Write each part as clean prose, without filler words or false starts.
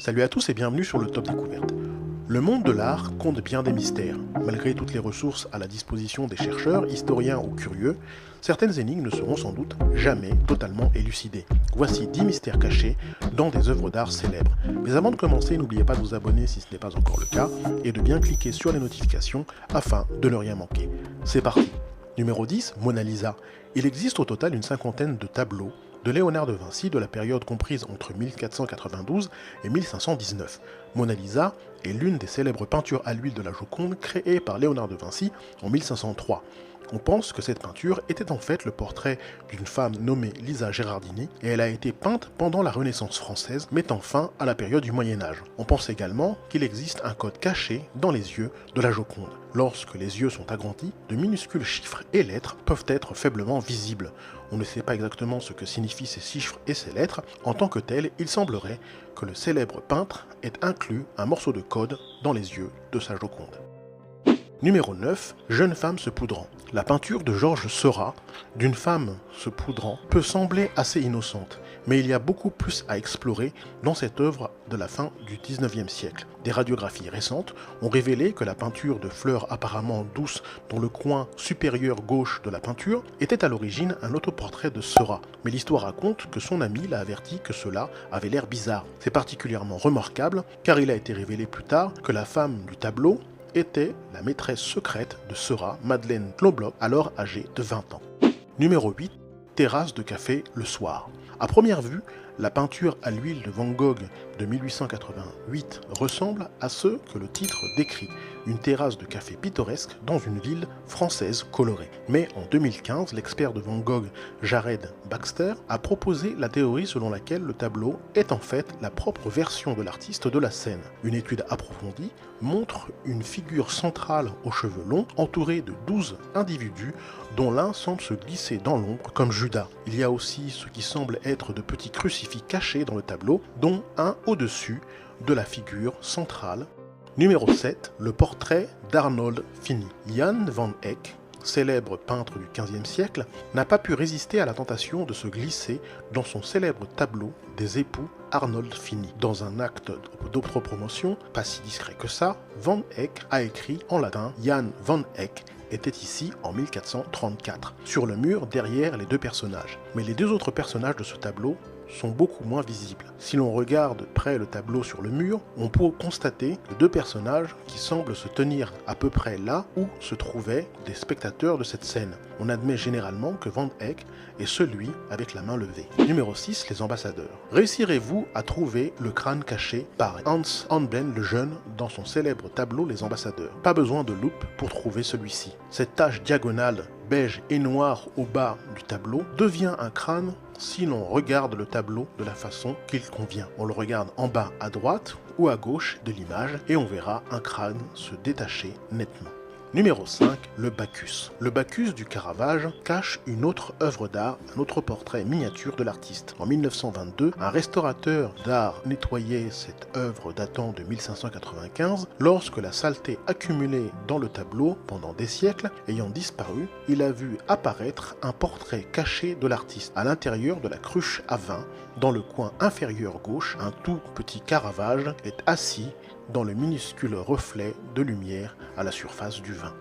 Salut à tous et bienvenue sur le Top Découverte. Le monde de l'art compte bien des mystères. Malgré toutes les ressources à la disposition des chercheurs, historiens ou curieux, certaines énigmes ne seront sans doute jamais totalement élucidées. Voici 10 mystères cachés dans des œuvres d'art célèbres. Mais avant de commencer, n'oubliez pas de vous abonner si ce n'est pas encore le cas et de bien cliquer sur les notifications afin de ne rien manquer. C'est parti. Numéro 10, Mona Lisa. Il existe au total une cinquantaine de tableaux de Léonard de Vinci de la période comprise entre 1492 et 1519. Mona Lisa est l'une des célèbres peintures à l'huile de la Joconde créée par Léonard de Vinci en 1503. On pense que cette peinture était en fait le portrait d'une femme nommée Lisa Gherardini et elle a été peinte pendant la Renaissance française, mettant fin à la période du Moyen-Âge. On pense également qu'il existe un code caché dans les yeux de la Joconde. Lorsque les yeux sont agrandis, de minuscules chiffres et lettres peuvent être faiblement visibles. On ne sait pas exactement ce que signifient ces chiffres et ces lettres. En tant que tel, il semblerait que le célèbre peintre ait inclus un morceau de code dans les yeux de sa Joconde. Numéro 9, jeune femme se poudrant. La peinture de Georges Seurat, d'une femme se poudrant, peut sembler assez innocente, mais il y a beaucoup plus à explorer dans cette œuvre de la fin du 19e siècle. Des radiographies récentes ont révélé que la peinture de fleurs apparemment douces dans le coin supérieur gauche de la peinture était à l'origine un autoportrait de Seurat, mais l'histoire raconte que son ami l'a averti que cela avait l'air bizarre. C'est particulièrement remarquable car il a été révélé plus tard que la femme du tableau était la maîtresse secrète de Seurat, Madeleine Knobloch, alors âgée de 20 ans. Numéro 8, terrasse de café le soir. À première vue, la peinture à l'huile de Van Gogh de 1888 ressemble à ce que le titre décrit, une terrasse de café pittoresque dans une ville française colorée. Mais en 2015, l'expert de Van Gogh, Jared Baxter, a proposé la théorie selon laquelle le tableau est en fait la propre version de l'artiste de la scène. Une étude approfondie montre une figure centrale aux cheveux longs, entourée de 12 individus dont l'un semble se glisser dans l'ombre comme Judas. Il y a aussi ce qui semble être de petits crucifix cachés dans le tableau, dont un au-dessus de la figure centrale. Numéro 7, le portrait d'Arnold Finis. Jan van Eyck, célèbre peintre du XVe siècle, n'a pas pu résister à la tentation de se glisser dans son célèbre tableau des époux Arnold Finis. Dans un acte d'autopromotion, pas si discret que ça, Van Eyck a écrit en latin « Jan van Eyck était ici en 1434 » sur le mur derrière les deux personnages. Mais les deux autres personnages de ce tableau sont beaucoup moins visibles. Si l'on regarde près le tableau sur le mur, on peut constater deux personnages qui semblent se tenir à peu près là où se trouvaient des spectateurs de cette scène. On admet généralement que Van Eyck est celui avec la main levée. Numéro 6, les ambassadeurs. Réussirez-vous à trouver le crâne caché par Hans Holbein le Jeune dans son célèbre tableau Les Ambassadeurs? Pas besoin de loupe pour trouver celui-ci. Cette tache diagonale beige et noire au bas du tableau devient un crâne si l'on regarde le tableau de la façon qu'il convient. On le regarde en bas à droite ou à gauche de l'image et on verra un crâne se détacher nettement. Numéro 5, le Bacchus. Le Bacchus du Caravage cache une autre œuvre d'art, un autre portrait miniature de l'artiste. En 1922, un restaurateur d'art nettoyait cette œuvre datant de 1595. Lorsque la saleté accumulée dans le tableau pendant des siècles ayant disparu, il a vu apparaître un portrait caché de l'artiste. À l'intérieur de la cruche à vin, dans le coin inférieur gauche, un tout petit Caravage est assis dans le minuscule reflet de lumière à la surface du vin.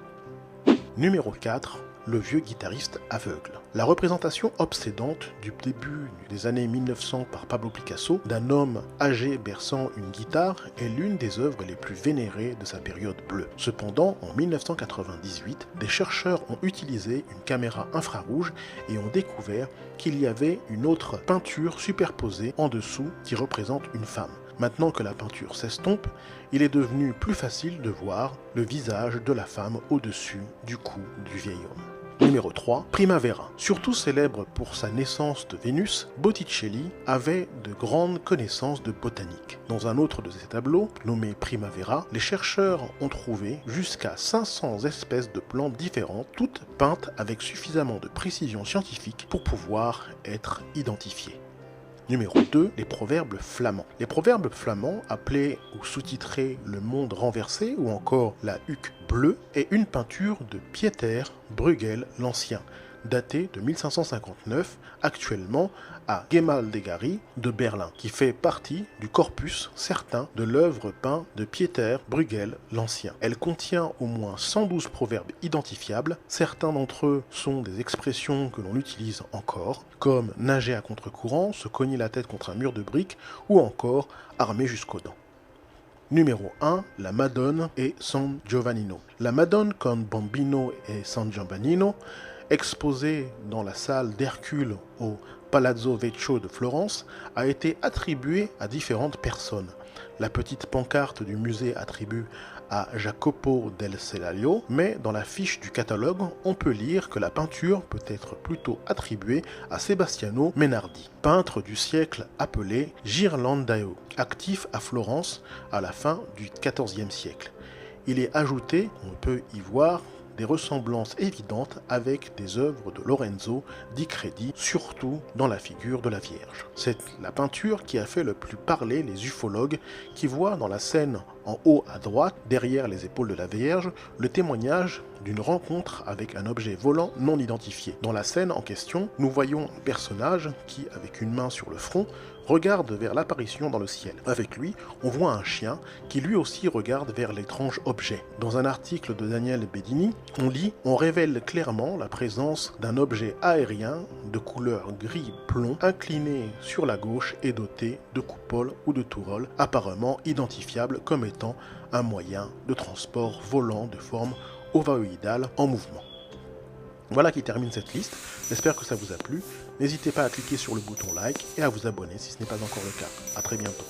Numéro 4, le vieux guitariste aveugle. La représentation obsédante du début des années 1900 par Pablo Picasso d'un homme âgé berçant une guitare est l'une des œuvres les plus vénérées de sa période bleue. Cependant, en 1998, des chercheurs ont utilisé une caméra infrarouge et ont découvert qu'il y avait une autre peinture superposée en dessous qui représente une femme. Maintenant que la peinture s'estompe, il est devenu plus facile de voir le visage de la femme au-dessus du cou du vieil homme. Numéro 3, Primavera. Surtout célèbre pour sa naissance de Vénus, Botticelli avait de grandes connaissances de botanique. Dans un autre de ses tableaux, nommé Primavera, les chercheurs ont trouvé jusqu'à 500 espèces de plantes différentes, toutes peintes avec suffisamment de précision scientifique pour pouvoir être identifiées. Numéro 2, les proverbes flamands. Les proverbes flamands, appelés ou sous-titrés Le Monde renversé ou encore La Huque bleue, est une peinture de Pieter Bruegel l'Ancien, daté de 1559, actuellement à Gemäldegalerie de Berlin, qui fait partie du corpus certain de l'œuvre peinte de Pieter Bruegel l'Ancien. Elle contient au moins 112 proverbes identifiables. Certains d'entre eux sont des expressions que l'on utilise encore, comme nager à contre-courant, se cogner la tête contre un mur de briques ou encore armé jusqu'aux dents. Numéro 1, la Madone et San Giovannino. La Madone con Bambino et San Giovannino, exposée dans la salle d'Hercule au Palazzo Vecchio de Florence, a été attribuée à différentes personnes. La petite pancarte du musée attribue à Jacopo del Selaio, mais dans la fiche du catalogue, on peut lire que la peinture peut être plutôt attribuée à Sebastiano Menardi, peintre du siècle appelé Ghirlandaio, actif à Florence à la fin du XIVe siècle. Il est ajouté, on peut y voir, des ressemblances évidentes avec des œuvres de Lorenzo di Credi, surtout dans la figure de la Vierge. C'est la peinture qui a fait le plus parler les ufologues qui voient dans la scène en haut à droite, derrière les épaules de la Vierge, le témoignage d'une rencontre avec un objet volant non identifié. Dans la scène en question, nous voyons un personnage qui, avec une main sur le front, regarde vers l'apparition dans le ciel. Avec lui, on voit un chien qui lui aussi regarde vers l'étrange objet. Dans un article de Daniel Bedini, on lit « On révèle clairement la présence d'un objet aérien de couleur gris-plomb incliné sur la gauche et doté de coupoles ou de touroles apparemment identifiables comme étant un moyen de transport volant de forme ovoïdale en mouvement. » Voilà qui termine cette liste, j'espère que ça vous a plu. N'hésitez pas à cliquer sur le bouton like et à vous abonner si ce n'est pas encore le cas. A très bientôt.